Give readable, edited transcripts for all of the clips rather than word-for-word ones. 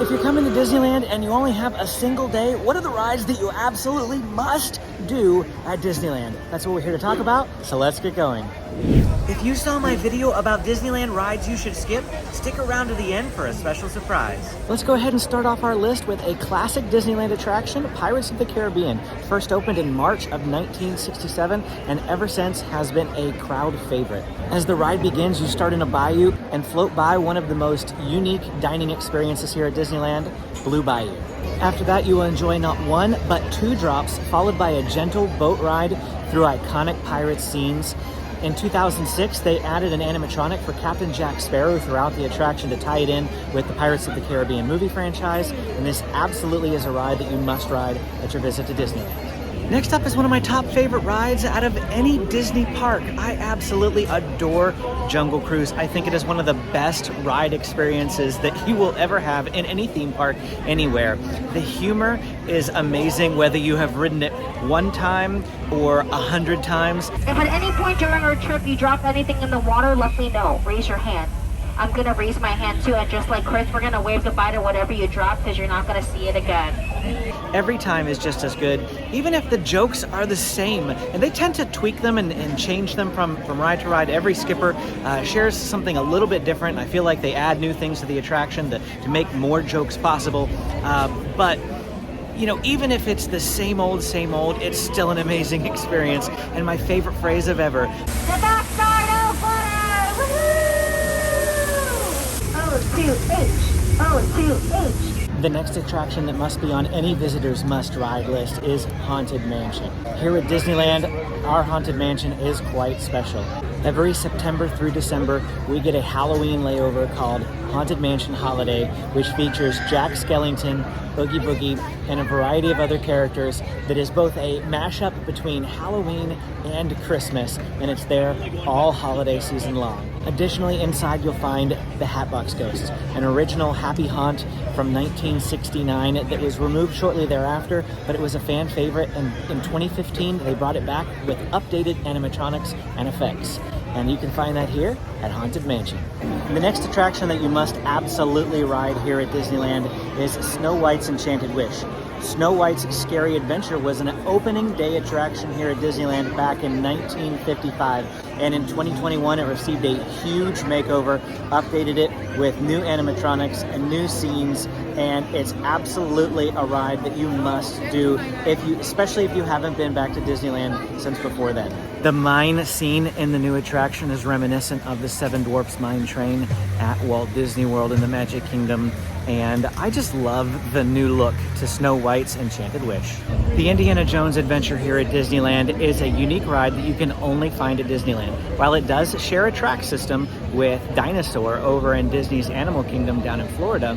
If you're coming to Disneyland and you only have a single day, what are the rides that you absolutely must do at Disneyland? That's what we're here to talk about, so let's get going. If you saw my video about Disneyland rides you should skip, stick around to the end for a special surprise. Let's go ahead and start off our list with a classic Disneyland attraction, Pirates of the Caribbean. First opened in March of 1967 and ever since has been a crowd favorite. As the ride begins, you start in a bayou and float by one of the most unique dining experiences here at Disneyland, Blue Bayou. After that, you will enjoy not one, but two drops, followed by a gentle boat ride through iconic pirate scenes. In 2006, they added an animatronic for Captain Jack Sparrow throughout the attraction to tie it in with the Pirates of the Caribbean movie franchise, and this absolutely is a ride that you must ride at your visit to Disneyland. Next up is one of my top favorite rides out of any Disney park. I absolutely adore Jungle Cruise. I think it is one of the best ride experiences that you will ever have in any theme park anywhere. The humor is amazing, whether you have ridden it one time or 100 times. If at any point during our trip you drop anything in the water, let me know. Raise your hand. I'm gonna raise my hand too, and just like Chris, we're gonna wave goodbye to whatever you drop because you're not gonna see it again. Every time is just as good, even if the jokes are the same. And they tend to tweak them and change them from ride to ride. Every skipper shares something a little bit different. I feel like they add new things to the attraction to make more jokes possible. But you know, even if it's the same old, it's still an amazing experience. And my favorite phrase of ever. The backside of water! Woohoo! O2H! The next attraction that must be on any visitor's must-ride list is Haunted Mansion. Here at Disneyland, our Haunted Mansion is quite special. Every September through December, we get a Halloween layover called Haunted Mansion Holiday, which features Jack Skellington, Oogie Boogie, and a variety of other characters that is both a mashup between Halloween and Christmas, and it's there all holiday season long. Additionally, inside you'll find the Hatbox Ghost, an original Happy Haunt from 1969 that was removed shortly thereafter, but it was a fan favorite, and in 2015 they brought it back with updated animatronics and effects. And you can find that here at Haunted Mansion. The next attraction that you must absolutely ride here at Disneyland is Snow White's Enchanted Wish. Snow White's Scary Adventure was an opening day attraction here at Disneyland back in 1955. And in 2021, it received a huge makeover, updated it with new animatronics and new scenes, and it's absolutely a ride that you must do, especially if you haven't been back to Disneyland since before then. The mine scene in the new attraction is reminiscent of the Seven Dwarfs Mine Train at Walt Disney World in the Magic Kingdom, and I just love the new look to Snow White's Enchanted Wish. The Indiana Jones Adventure here at Disneyland is a unique ride that you can only find at Disneyland. While it does share a track system with Dinosaur over in Disney's Animal Kingdom down in Florida,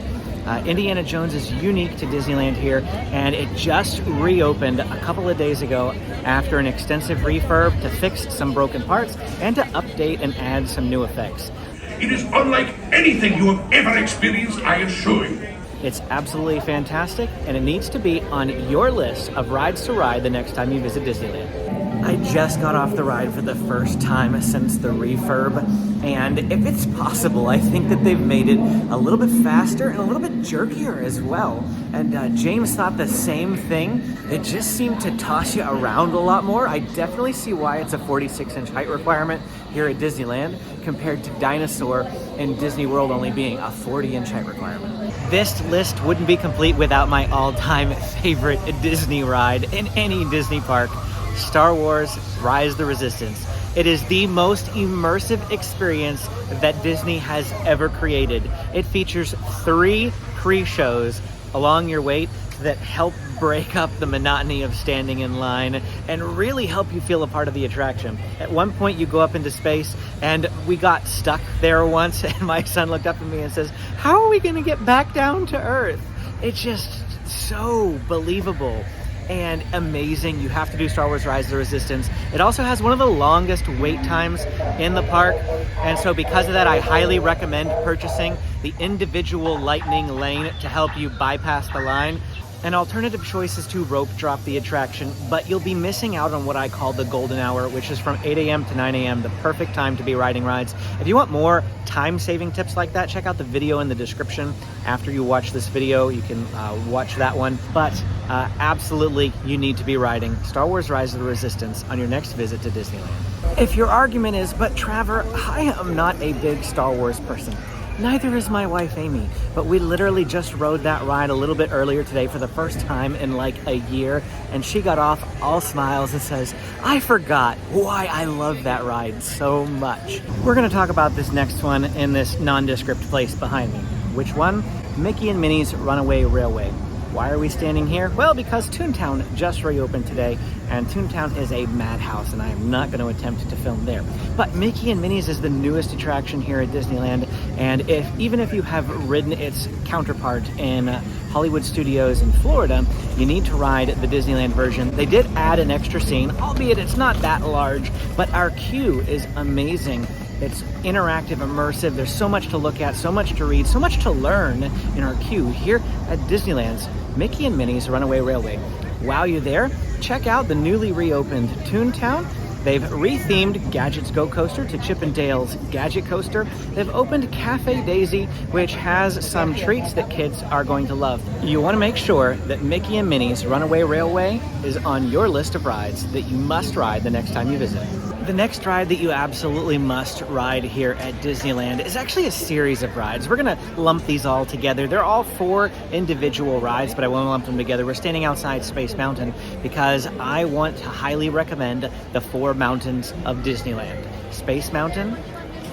Indiana Jones is unique to Disneyland here, and it just reopened a couple of days ago after an extensive refurb to fix some broken parts and to update and add some new effects. It is unlike anything you have ever experienced, I assure you. It's absolutely fantastic, and it needs to be on your list of rides to ride the next time you visit Disneyland. I just got off the ride for the first time since the refurb, and if it's possible, I think that they've made it a little bit faster and a little bit jerkier as well. And James thought the same thing. It just seemed to toss you around a lot more. I definitely see why it's a 46-inch height requirement here at Disneyland compared to Dinosaur and Disney World only being a 40-inch height requirement. This list wouldn't be complete without my all-time favorite Disney ride in any Disney park, Star Wars Rise of the Resistance. It is the most immersive experience that Disney has ever created. It features 3 pre-shows along your wait that help break up the monotony of standing in line and really help you feel a part of the attraction. At one point you go up into space, and we got stuck there once, and my son looked up at me and says, "How are we going to get back down to Earth?" It's just so believable and amazing. You have to do Star Wars Rise of the Resistance. It also has one of the longest wait times in the park, and so because of that, I highly recommend purchasing the individual lightning lane to help you bypass the line. An alternative choice is to rope drop the attraction, but you'll be missing out on what I call the golden hour, which is from 8 a.m. to 9 a.m., the perfect time to be riding rides. If you want more time-saving tips like that, check out the video in the description. After you watch this video, you can watch that one. But absolutely, you need to be riding Star Wars Rise of the Resistance on your next visit to Disneyland. If your argument is, but Trevor, I am not a big Star Wars person. Neither is my wife, Amy, but we literally just rode that ride a little bit earlier today for the first time in like a year, and she got off all smiles and says, I forgot why I love that ride so much. We're going to talk about this next one in this nondescript place behind me. Which one? Mickey and Minnie's Runaway Railway. Why are we standing here? Well, because Toontown just reopened today, and Toontown is a madhouse, and I am not going to attempt to film there. But Mickey and Minnie's is the newest attraction here at Disneyland, and even if you have ridden its counterpart in Hollywood Studios in Florida, you need to ride the Disneyland version. They did add an extra scene, albeit it's not that large, but our queue is amazing. It's interactive, immersive. There's so much to look at, so much to read, so much to learn in our queue here at Disneyland's Mickey and Minnie's Runaway Railway. While you're there, check out the newly reopened Toontown. They've rethemed Gadget's Go Coaster to Chip and Dale's Gadget Coaster. They've opened Cafe Daisy, which has some treats that kids are going to love. You want to make sure that Mickey and Minnie's Runaway Railway is on your list of rides that you must ride the next time you visit. The next ride that you absolutely must ride here at Disneyland is actually a series of rides. We're going to lump these all together. They're all 4 individual rides, but I won't lump them together. We're standing outside Space Mountain because I want to highly recommend the 4 mountains of Disneyland. Space Mountain,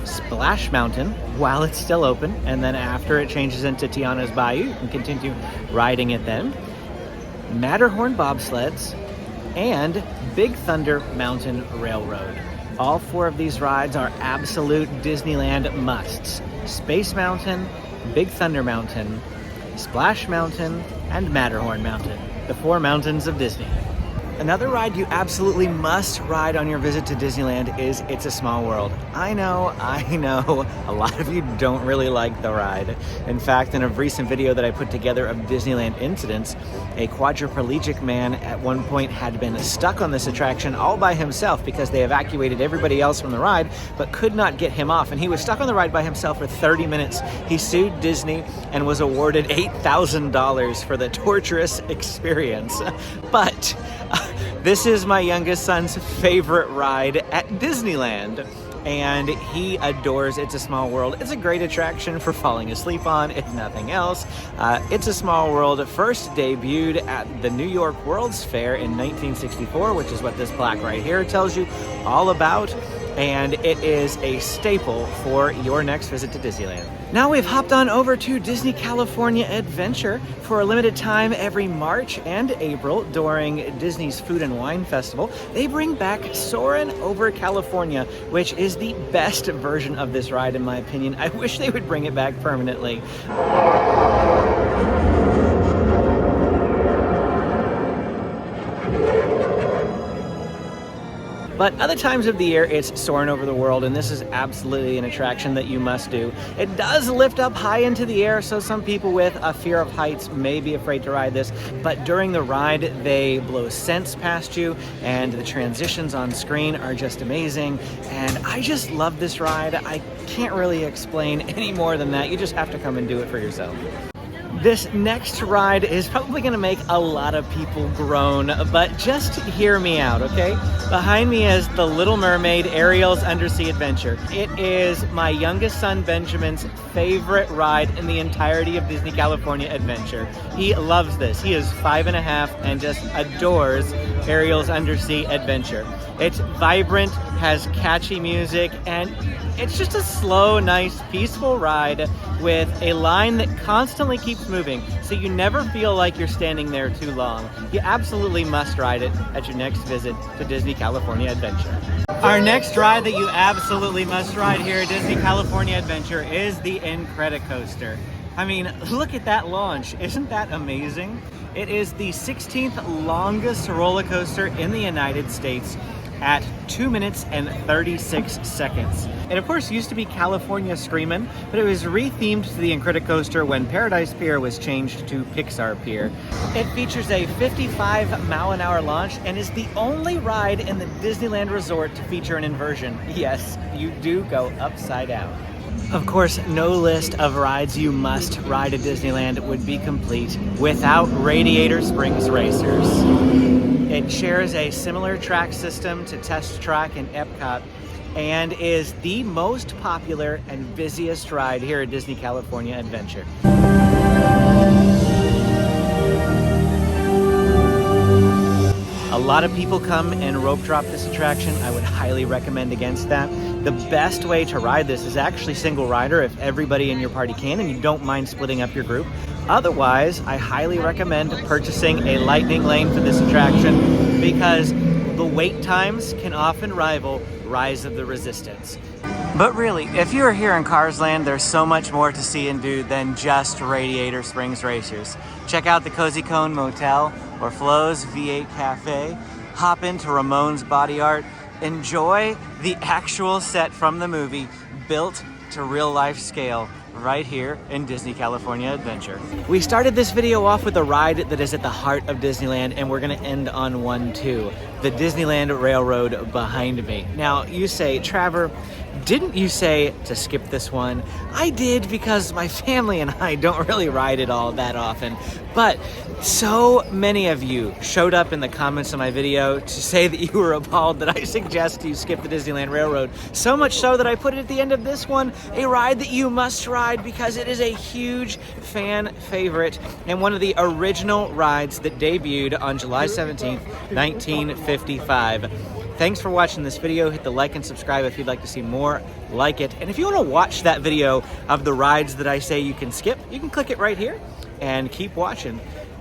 Splash Mountain, while it's still open, and then after it changes into Tiana's Bayou, you can continue riding it then. Matterhorn bobsleds, and Big Thunder Mountain Railroad. All 4 of these rides are absolute Disneyland musts. Space Mountain, Big Thunder Mountain, Splash Mountain, and Matterhorn Mountain, the 4 mountains of Disney. Another ride you absolutely must ride on your visit to Disneyland is It's a Small World. I know, a lot of you don't really like the ride. In fact, in a recent video that I put together of Disneyland incidents, a quadriplegic man at one point had been stuck on this attraction all by himself because they evacuated everybody else from the ride, but could not get him off. And he was stuck on the ride by himself for 30 minutes. He sued Disney and was awarded $8,000 for the torturous experience. But this is my youngest son's favorite ride at Disneyland, and he adores It's a Small World. It's a great attraction for falling asleep on, if nothing else. It's a Small World first debuted at the New York World's Fair in 1964, which is what this plaque right here tells you all about. And it is a staple for your next visit to Disneyland. Now we've hopped on over to Disney California Adventure for a limited time every March and April during Disney's Food and Wine Festival. They bring back Soarin' over California, which is the best version of this ride in my opinion. I wish they would bring it back permanently. But other times of the year, it's Soarin' over the world, and this is absolutely an attraction that you must do. It does lift up high into the air, so some people with a fear of heights may be afraid to ride this, but during the ride, they blow scents past you, and the transitions on screen are just amazing, and I just love this ride. I can't really explain any more than that. You just have to come and do it for yourself. This next ride is probably going to make a lot of people groan, but just hear me out, okay? Behind me is The Little Mermaid, Ariel's Undersea Adventure. It is my youngest son Benjamin's favorite ride in the entirety of Disney California Adventure. He loves this. He is 5.5 and just adores Ariel's Undersea Adventure. It's vibrant, has catchy music, and it's just a slow, nice, peaceful ride with a line that constantly keeps moving, so you never feel like you're standing there too long. You absolutely must ride it at your next visit to Disney California Adventure. Our next ride that you absolutely must ride here at Disney California Adventure is the Incredicoaster. I mean, look at that launch. Isn't that amazing? It is the 16th longest roller coaster in the United States. at 2 minutes and 36 seconds. It of course used to be California Screamin', but it was rethemed to the Incredicoaster when Paradise Pier was changed to Pixar Pier. It features a 55-mile-an-hour launch and is the only ride in the Disneyland Resort to feature an inversion. Yes, you do go upside down. Of course, no list of rides you must ride at Disneyland would be complete without Radiator Springs Racers. It shares a similar track system to Test Track in Epcot and is the most popular and busiest ride here at Disney California Adventure. A lot of people come and rope drop this attraction. I would highly recommend against that. The best way to ride this is actually single rider if everybody in your party can and you don't mind splitting up your group. Otherwise, I highly recommend purchasing a lightning lane for this attraction because the wait times can often rival Rise of the Resistance. But really, if you're here in Cars Land, there's so much more to see and do than just Radiator Springs Racers. Check out the Cozy Cone Motel or Flo's V8 Cafe. Hop into Ramon's Body Art. Enjoy the actual set from the movie built to real life scale right here in Disney California Adventure. We started this video off with a ride that is at the heart of Disneyland, and we're gonna end on one too, the Disneyland Railroad behind me. Now you say, Trevor, didn't you say to skip this one? I did because my family and I don't really ride it all that often, but so many of you showed up in the comments of my video to say that you were appalled that I suggest you skip the Disneyland Railroad. So much so that I put it at the end of this one, a ride that you must ride because it is a huge fan favorite and one of the original rides that debuted on July 17th, 1955. Thanks for watching this video. Hit the like and subscribe if you'd like to see more like it. And if you want to watch that video of the rides that I say you can skip, you can click it right here and keep watching.